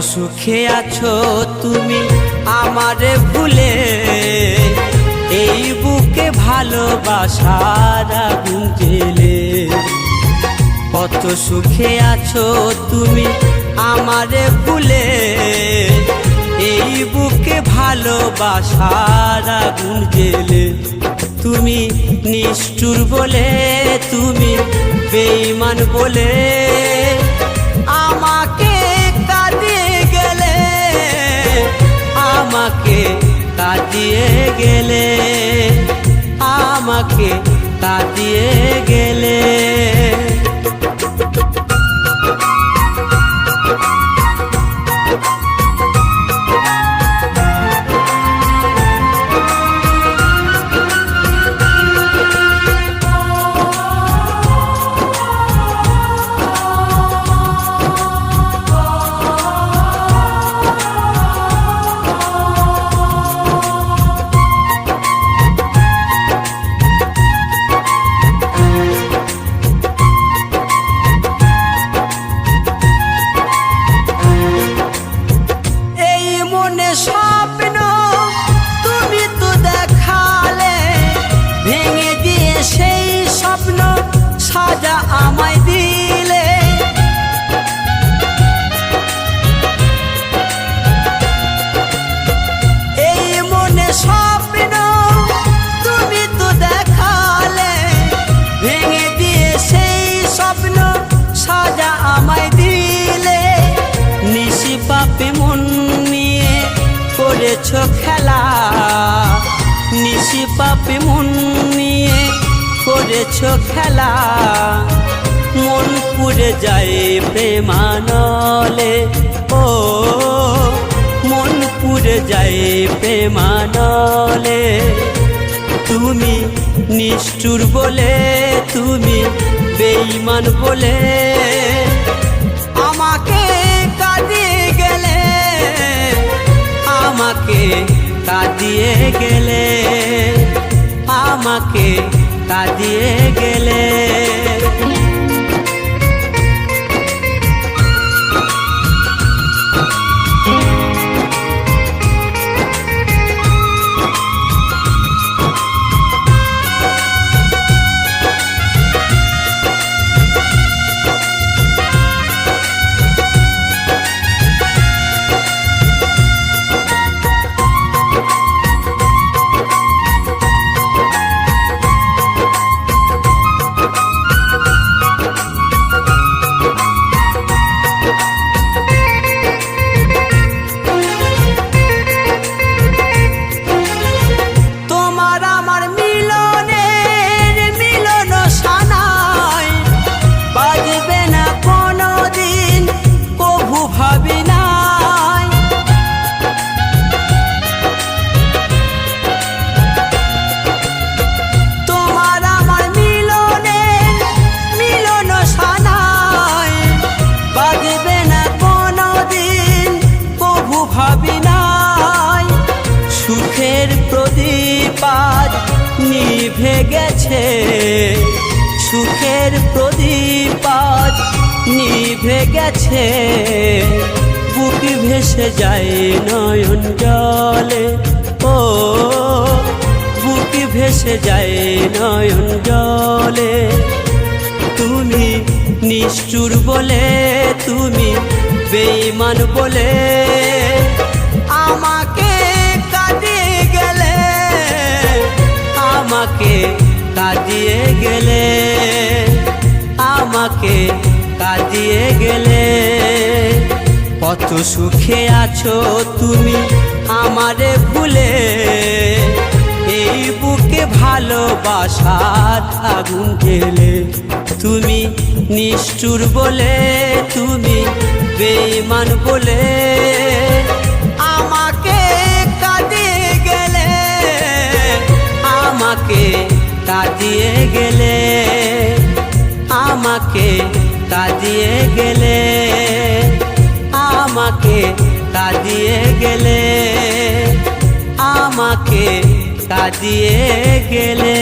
সুখে আছো তুমি আমারে ভুলে, এই বুকে ভালোবাসার আগুন জ্বেলে। কত সুখে আছো তুমি আমারে ভুলে, এই বুকে ভালোবাসার আগুন জ্বেলে। তুমি নিষ্ঠুর বলে, তুমি বেঈমান বলে আমাকে কাঁদিয়ে গেলে, আমাকে কাঁদিয়ে গেলে, আমাকে কাঁদিয়ে গেলে। স্বপ্ন তুমি তো দেখালে, ভেঙে দিয়ে সেই স্বপ্ন সাজা আমায় দিলে। এই মনে স্বপ্ন তুমি তো দেখালে, ভেঙে দিয়ে সেই স্বপ্ন সাজা আমায় দিলে। নিশি পাপে মন নিয়ে করেছো খেলা, নিশি পাপে মন নিয়ে করেছো খেলা। মন পুড়ে যায় প্রেমানলে, ও মন পুড়ে যায় প্রেমানলে। তুমি নিষ্ঠুর বলে, তুমি বেঈমান বলে আমাকে কাঁদিয়ে গেলে, আমাকে কাঁদিয়ে গেলে, আমাকে কাঁদিয়ে গেলে। সুখের প্রদীপ আজ নিভে গেছে, সুখের প্রদীপ আজ নিভে গেছে। বুক ভেসে যায় নয়ন জলে, ও বুক ভেসে যায় নয়ন জলে। তুমি নিষ্ঠুর বলে, তুমি বেঈমান বলে আমাকে কাঁদিয়ে গেলে, আমাকে কাঁদিয়ে গেলে, আমাকে কাঁদিয়ে গেলে। কত সুখে আছো তুমি আমারে ভুলে, এই বুকে ভালোবাসার আগুন জ্বেলে। তুমি নিষ্ঠুর বলে, তুমি বেঈমান বলে আমাকে কাঁদিয়ে গেলে, আমাকে কাঁদিয়ে গেলে, আমাকে কাঁদিয়ে গেলে, আমাকে কাঁদিয়ে গেলে, আমাকে কাঁদিয়ে গেলে।